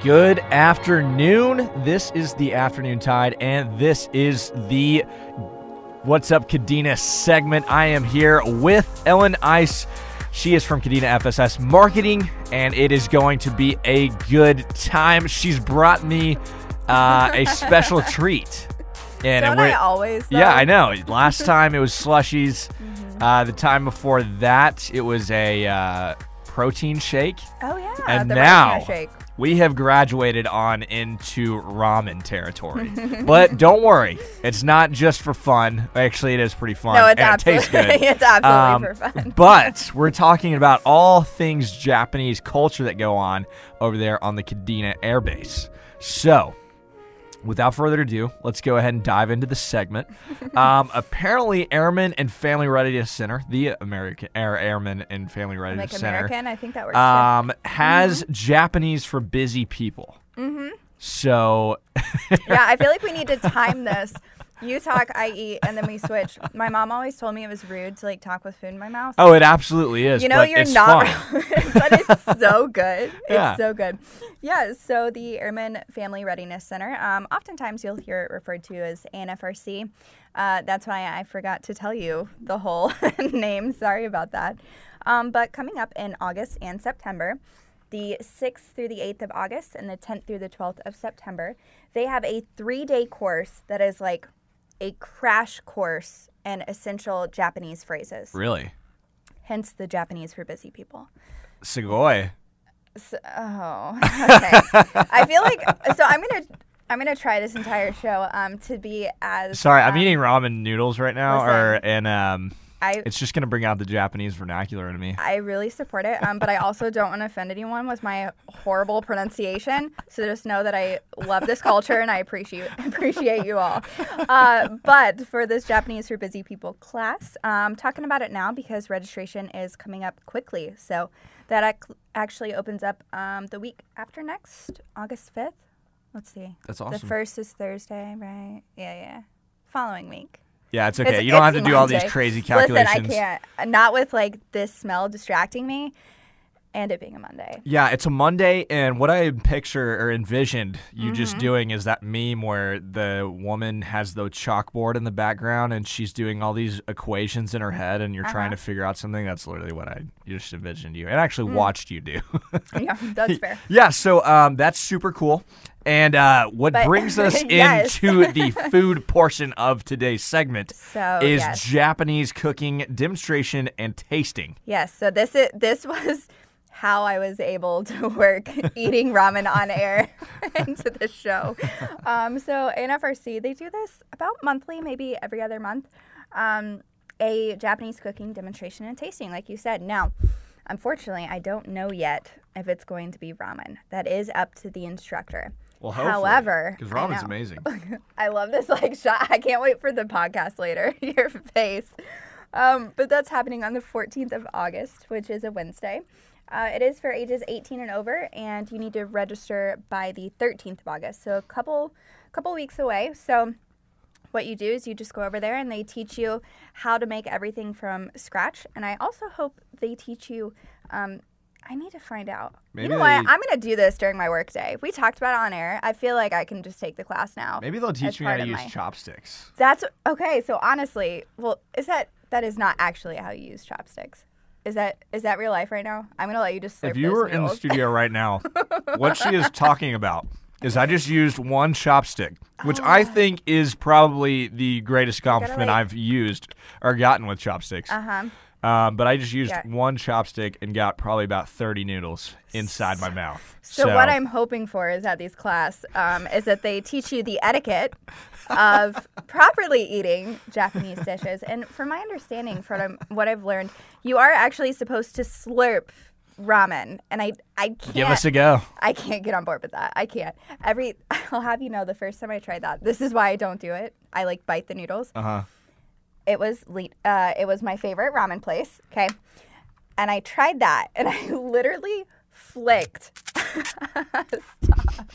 Good afternoon. This is the Afternoon Tide, and this is the What's Up Kadena segment. I am here with Ellen Ice. She is from Kadena FSS Marketing, and it is going to be a good time. She's brought me a special treat. And Don't I always, though? Yeah, I know. Last time it was slushies. The time before that, it was a protein shake. Oh, yeah. And the now Raspberry shake. we have graduated on into ramen territory. But don't worry, it's not just for fun. Actually, it is pretty fun. No, it's and absolutely, it tastes good. it's absolutely for fun. But we're talking about all things Japanese culture that go on over there on the Kadena Air Base. So, without further ado, let's go ahead and dive into the segment. Apparently, Airmen and Family Readiness Center, the American Airmen and Family Readiness Center, American, I think that works. has Japanese for busy people. So, Yeah, I feel like we need to time this. You talk, I eat, and then we switch. My mom always told me it was rude to talk with food in my mouth. oh, it absolutely is. You know, but you're it's not fun. wrong, but it's so good. Yeah. It's so good. Yeah, so the Airmen Family Readiness Center, oftentimes you'll hear it referred to as ANFRC. That's why I forgot to tell you the whole name. Sorry about that. But coming up in August and September, the 6th through the 8th of August and the 10th through the 12th of September, they have a 3-day course that is like a crash course in essential Japanese phrases. Really? Hence the Japanese for busy people. Sugoi. So, okay. I feel like I'm gonna try this entire show to be as Sorry, I'm eating ramen noodles right now, listen, it's just gonna bring out the Japanese vernacular in me. I really support it, but I also don't want to offend anyone with my horrible pronunciation. So just know that I love this culture and I appreciate you all. But for this Japanese for busy people class, I'm talking about it now because registration is coming up quickly. So that actually opens up the week after next, August 5th. Let's see. That's awesome. The 1st is Thursday, right? Yeah. Following week. Yeah, it's okay. You don't have to do all these Monday. crazy calculations. Listen, I can't. Not with like this smell distracting me and it being a Monday. Yeah, it's a Monday, and what I picture or envisioned you just doing is that meme where the woman has the chalkboard in the background and she's doing all these equations in her head, and you're trying to figure out something. That's literally what I just envisioned you and actually watched you do. Yeah, that's fair. Yeah, so that's super cool. And what brings us Yes. into the food portion of today's segment is yes. Japanese cooking demonstration and tasting. Yes, so this was how I was able to work eating ramen on air into the show. So ANFRC, they do this about monthly, maybe every other month, a Japanese cooking demonstration and tasting, like you said. Now, unfortunately, I don't know yet if it's going to be ramen. That is up to the instructor. Well, hopefully, however, because ramen's amazing. I love this shot. I can't wait for the podcast later. Your face. But that's happening on the 14th of August, which is a Wednesday. It is for ages 18 and over, and you need to register by the 13th of August, so a couple weeks away. So what you do is you just go over there and they teach you how to make everything from scratch. And I also hope they teach you, I need to find out. Maybe you know what? I'm going to do this during my work day. We talked about it on air. I feel like I can just take the class now. Maybe they'll teach me how to use chopsticks. That's okay. So honestly, well, that is not actually how you use chopsticks. Is that real life right now? I'm gonna let you just slurp If you were in the studio right now, what she is talking about is I just used one chopstick, which I think is probably the greatest compliment I've used or gotten with chopsticks. But I just used one chopstick and got probably about 30 noodles inside my mouth. So what I'm hoping for is at these class is that they teach you the etiquette of properly eating Japanese dishes. And from my understanding, from what I've learned, you are actually supposed to slurp ramen. And I can't. Give us a go. I can't get on board with that. I can't. I'll have you know, the first time I tried that, this is why I don't do it. I like bite the noodles. It was my favorite ramen place, okay? And I tried that, and I literally flicked. Stop.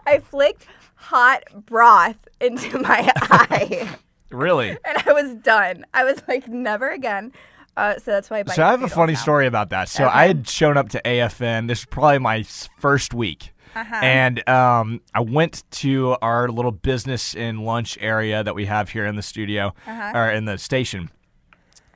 I flicked hot broth into my eye. Really? And I was done. I was like, never again. So that's why I bite So I have a noodles funny now. story about that. So I had shown up to AFN. This was probably my first week. And I went to our little business and lunch area that we have here in the studio, or in the station.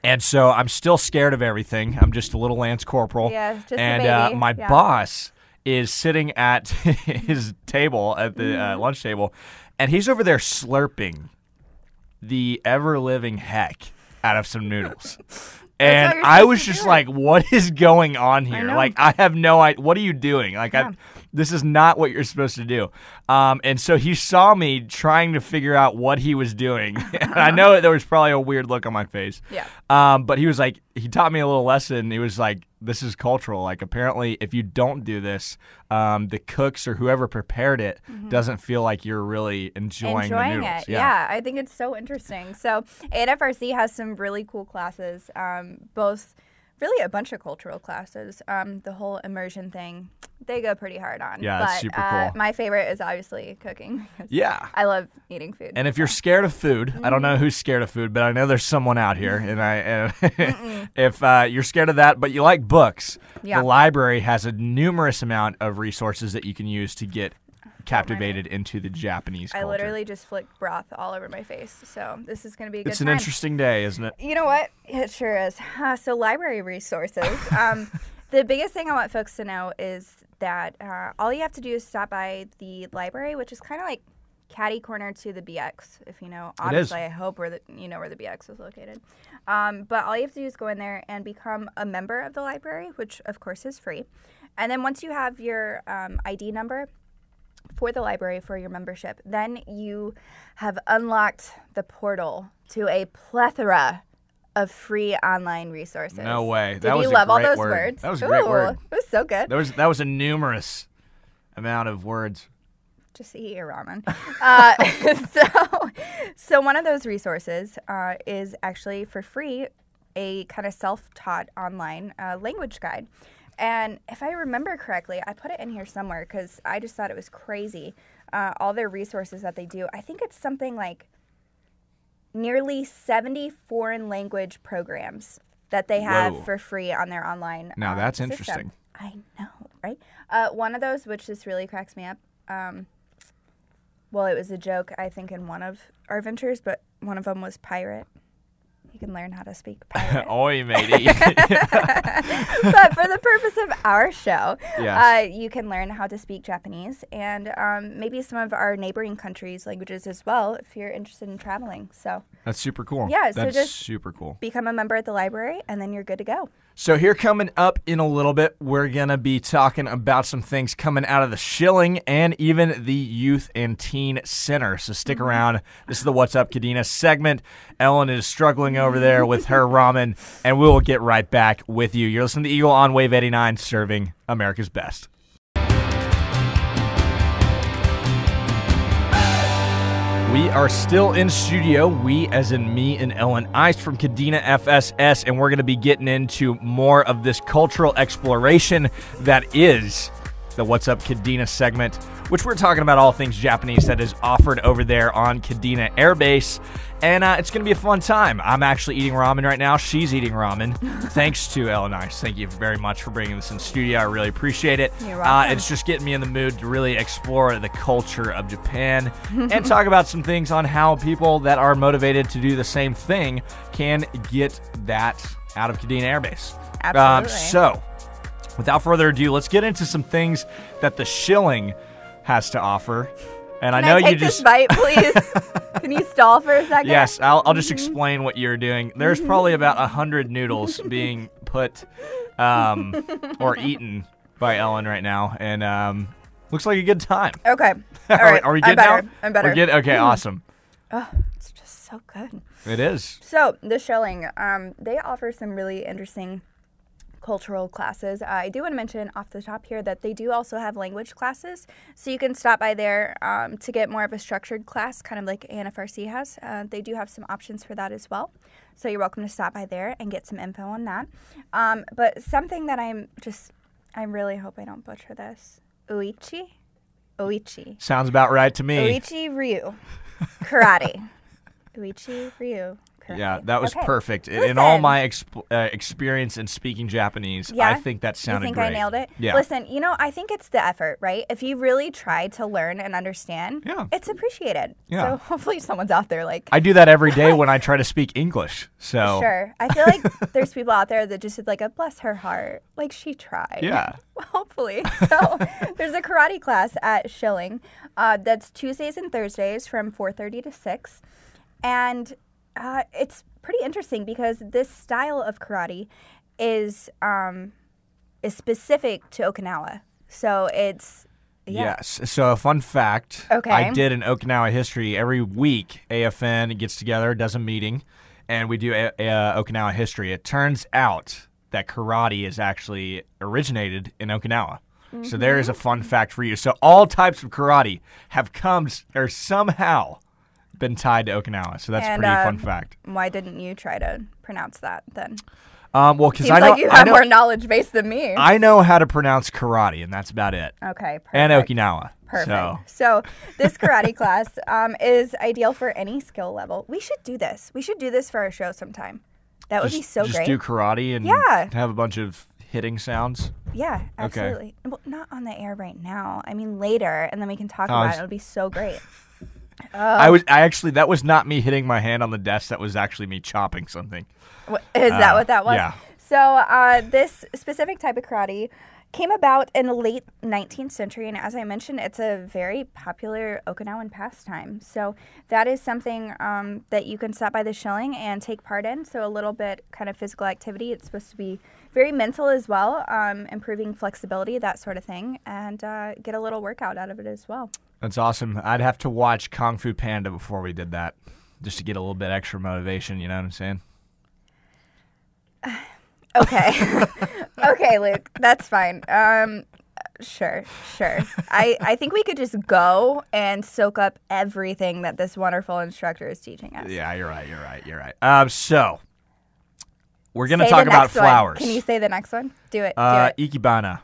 And so I'm still scared of everything. I'm just a little Lance Corporal. Yeah, just and a baby. My boss is sitting at his table, at the lunch table, and he's over there slurping the ever-living heck out of some noodles. And I was just like, what is going on here? Like, I have no idea. What are you doing? Like, this is not what you're supposed to do. And so he saw me trying to figure out what he was doing. And I know there was probably a weird look on my face. Yeah. But he was like, he taught me a little lesson. He was like, this is cultural. Like, apparently, if you don't do this, the cooks or whoever prepared it doesn't feel like you're really enjoying the noodles. It. Yeah, I think it's so interesting. So ANFRC has some really cool classes, both really a bunch of cultural classes. The whole immersion thing, they go pretty hard on. Yeah, it's super cool. My favorite is obviously cooking. Yeah. I love eating food. And if you're scared of food, I don't know who's scared of food, but I know there's someone out here. And if you're scared of that, but you like books, the library has a numerous amount of resources that you can use to get captivated into the Japanese culture. I literally just flicked broth all over my face, so this is going to be a good time. It's an interesting day, isn't it? You know what? It sure is. So library resources. The biggest thing I want folks to know is that all you have to do is stop by the library, which is kind of like catty corner to the BX, if you know. Obviously, I hope you know where the BX is located. But all you have to do is go in there and become a member of the library, which of course is free. And then once you have your ID number for the library for your membership, then you have unlocked the portal to a plethora of free online resources. No way. Did you love all those words? That was a great word. It was so good. That was a numerous amount of words. Just eat your ramen. So one of those resources is actually for free a kind of self-taught online language guide. And if I remember correctly, I put it in here somewhere because I just thought it was crazy. All their resources that they do. I think it's something like nearly 70 foreign language programs that they have for free on their online Now that's system. interesting. I know, right? One of those, which just really cracks me up, well, it was a joke, I think, in one of our ventures, but one of them was pirate. You can learn how to speak pirate. Oi, matey. But for the purpose of our show, you can learn how to speak Japanese and maybe some of our neighboring countries' languages as well if you're interested in traveling. So that's super cool. Yeah, so that's just super cool. Become a member at the library, and then you're good to go. So here coming up in a little bit, we're going to be talking about some things coming out of the Schilling and even the Youth and Teen Center. So stick around. This is the What's Up Kadena segment. Ellen is struggling over there with her ramen, and we will get right back with you. You're listening to Eagle on Wave 89, serving America's best. We are still in studio, we as in me and Ellen Ice from Kadena FSS, and we're going to be getting into more of this cultural exploration that is the What's Up Kadena segment, which we're talking about all things Japanese that is offered over there on Kadena Air Base. And it's going to be a fun time. I'm actually eating ramen right now. She's eating ramen. Thanks to Ellen Ice. Thank you very much for bringing this in studio. I really appreciate it. You're welcome. It's just getting me in the mood to really explore the culture of Japan and talk about some things on how people that are motivated to do the same thing can get that out of Kadena Air Base. Absolutely. So, without further ado, let's get into some things that the Schilling has to offer. And Can I know take you just this bite, please. Can you stall for a second? Yes, I'll just explain what you're doing. There's probably about 100 noodles being put or eaten by Ellen right now, and looks like a good time. Okay. All right. Are we good now? I'm better. We're good? Okay, awesome. Oh, it's just so good. It is. So the Schilling, they offer some really interesting cultural classes. I do want to mention off the top here that they do also have language classes, so you can stop by there to get more of a structured class, kind of like ANFRC has. They do have some options for that as well, so you're welcome to stop by there and get some info on that. But something that I really hope I don't butcher this. Uichi. Sounds about right to me. Uichi Ryu. Karate. Uichi Ryu currently. Yeah, that was Okay. perfect. In all Listen. my experience in speaking Japanese, Yeah? I think that sounded You think great. I nailed it? Yeah. Listen, I think it's the effort, right? If you really try to learn and understand, Yeah. it's appreciated. Yeah. So hopefully someone's out there like, I do that every day when I try to speak English. So sure. I feel like there's people out there that just said like, a bless her heart. Like she tried. Yeah. Hopefully. So there's a karate class at Schilling. That's Tuesdays and Thursdays from 4:30 to 6. And it's pretty interesting because this style of karate is specific to Okinawa. So it's Yes. So a fun fact. Okay. I did an Okinawa history every week. AFN gets together, does a meeting, and we do Okinawa history. It turns out that karate is actually originated in Okinawa. So there is a fun fact for you. So all types of karate have come or somehow been tied to Okinawa. So that's a And, pretty fun fact. Why didn't you try to pronounce that then? Well, because Seems I know like you I have know more knowledge base than me. I know how to pronounce karate, and that's about it. Okay, perfect. And Okinawa. Perfect. So So this karate class is ideal for any skill level. We should do this. We should do this for our show sometime. That would be so just great. do karate and Yeah. have a bunch of hitting sounds. Yeah, Okay. absolutely. Well, not on the air right now. I mean later, and then we can talk Oh, about it's- it. It'll be so great. I actually that was not me hitting my hand on the desk. That was actually me chopping something. Is that what that was? yeah. So this specific type of karate came about in the late 19th century, and as I mentioned, it's a very popular Okinawan pastime. So that is something that you can stop by the Schilling and take part in. So a little bit kind of physical activity. It's supposed to be very mental as well, improving flexibility, that sort of thing, and get a little workout out of it as well. That's awesome. I'd have to watch Kung Fu Panda before we did that, just to get a little bit extra motivation. You know what I'm saying? Okay. Okay, Luke, that's fine. Sure. I think we could just go and soak up everything that this wonderful instructor is teaching us. Yeah, you're right. So we're gonna Say talk the about next one. flowers. Can you say the next one? Do it. Ikebana.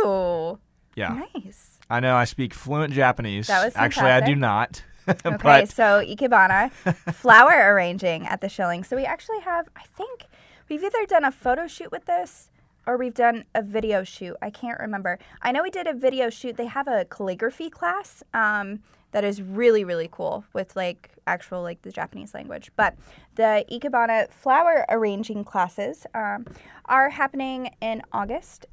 Ooh. Yeah, Nice. I know. I speak fluent Japanese. That was Actually, I do fantastic. not. Okay, but so Ikebana, flower arranging at the Schilling. So we actually have, I think, we've either done a photo shoot with this or we've done a video shoot. I can't remember. I know we did a video shoot. They have a calligraphy class that is really, really cool with like actual like the Japanese language. But the Ikebana flower arranging classes are happening in August.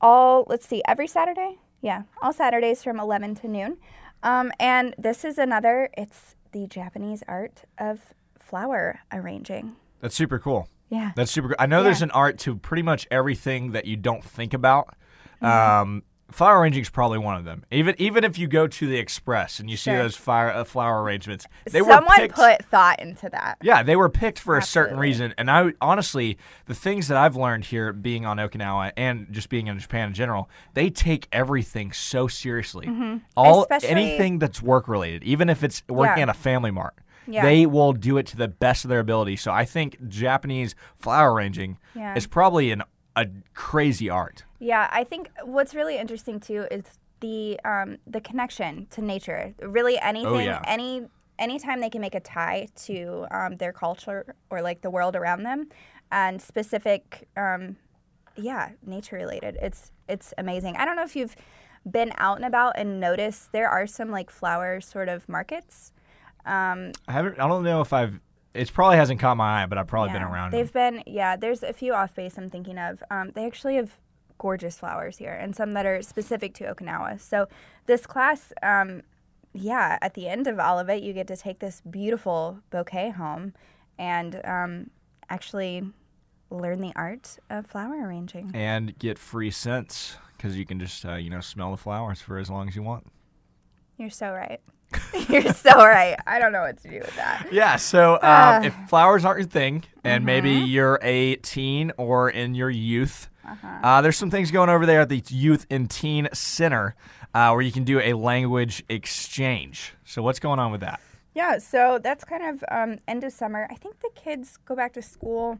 Every Saturday? Yeah, all Saturdays from 11 to noon. And this is it's the Japanese art of flower arranging. that's super cool. Yeah. That's super cool. I know there's an art to pretty much everything that you don't think about. Mm-hmm. Flower arranging is probably one of them. Even if you go to the Express and you see Sure. those flower arrangements, they were Someone picked. put thought into that. Yeah, they were picked for a certain Absolutely. reason. And I honestly, the things that I've learned here being on Okinawa and just being in Japan in general, they take everything so seriously. Especially- Anything that's work related, even if it's working Yeah. at a family mart. Yeah. They will do it to the best of their ability. So I think Japanese flower arranging Yeah. is probably a crazy art. Yeah, I think what's really interesting too is the connection to nature. Really, anything, yeah. anytime they can make a tie to their culture or like the world around them, and specific, nature related. It's amazing. I don't know if you've been out and about and noticed there are some like flower sort of markets. I don't know if it probably hasn't caught my eye, but I've probably been around. They've been, there's a few off base I'm thinking of. They actually have gorgeous flowers here and some that are specific to Okinawa. So this class, at the end of all of it, you get to take this beautiful bouquet home and actually learn the art of flower arranging. And get free scents because you can just, smell the flowers for as long as you want. You're so right. You're so right. I don't know what to do with that. Yeah, so if flowers aren't your thing, and maybe you're a teen or in your youth, there's some things going over there at the Youth and Teen Center where you can do a language exchange. So what's going on with that? Yeah, so that's kind of end of summer. I think the kids go back to school.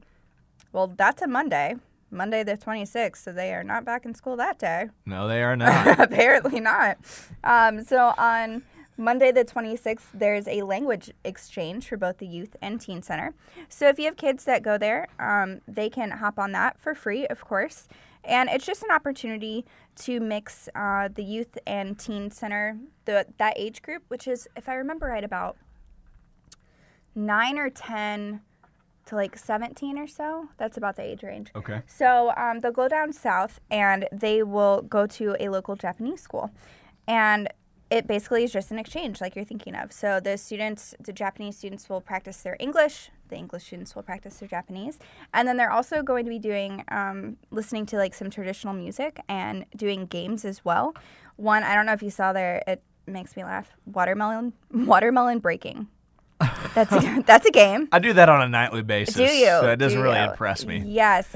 Well, that's a Monday the 26th, so they are not back in school that day. No, they are not. Apparently not. So on Monday the 26th, there's a language exchange for both the youth and teen center. So if you have kids that go there, they can hop on that for free, of course. And it's just an opportunity to mix the youth and teen center, that age group, which is, if I remember right, about 9 or 10 to like 17 or so. That's about the age range. Okay. So they'll go down south and they will go to a local Japanese school. And it basically is just an exchange like you're thinking of. So the Japanese students will practice their English. The English students will practice their Japanese. And then they're also going to be doing, listening to like some traditional music and doing games as well. One, I don't know if you saw there, it makes me laugh, watermelon breaking. That's a game. I do that on a nightly basis. Do you? So it doesn't really impress me. Yes.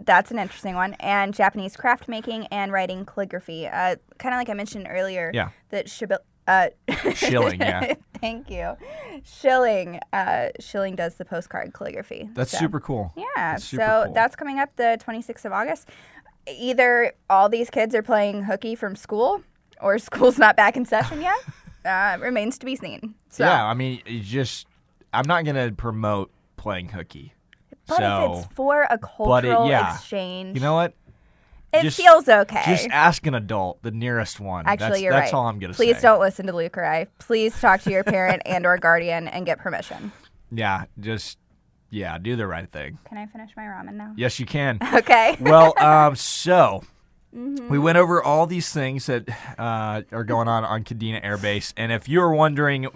That's an interesting one. And Japanese craft making and writing calligraphy. Kind of like I mentioned earlier. Yeah. That Shilling, yeah. Thank you. Shilling does the postcard calligraphy. That's super cool. Yeah. That's super cool. That's coming up the 26th of August. Either all these kids are playing hooky from school or school's not back in session yet. Remains to be seen. So. Yeah, I mean, I'm not going to promote playing hooky. But if it's for a cultural exchange, you know what? It feels okay. Just ask an adult, the nearest one. Actually, you're that's right. all I'm going to say. Please don't listen to Luke or I. Please talk to your parent and or guardian and get permission. Yeah, do the right thing. Can I finish my ramen now? Yes, you can. Okay. Well, so we went over all these things that are going on Kadena Air Base. And if you're wondering,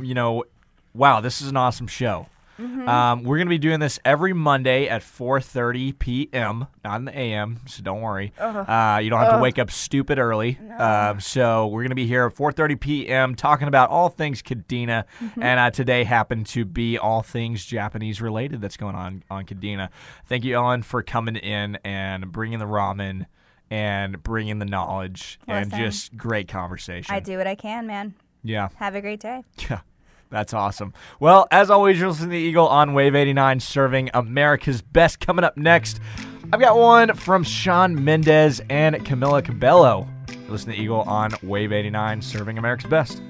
wow, this is an awesome show. We're going to be doing this every Monday at 4:30 p.m., not in the a.m., so don't worry. You don't have to wake up stupid early. No. So we're going to be here at 4:30 p.m. talking about all things Kadena, and today happened to be all things Japanese related that's going on Kadena. Thank you, Ellen, for coming in and bringing the ramen and bringing the knowledge and just great conversation. I do what I can, man. Yeah. Have a great day. Yeah. That's awesome. Well, as always, you're listening to the Eagle on Wave 89, serving America's best. Coming up next, I've got one from Shawn Mendes and Camila Cabello. You're listening to the Eagle on Wave 89, serving America's best.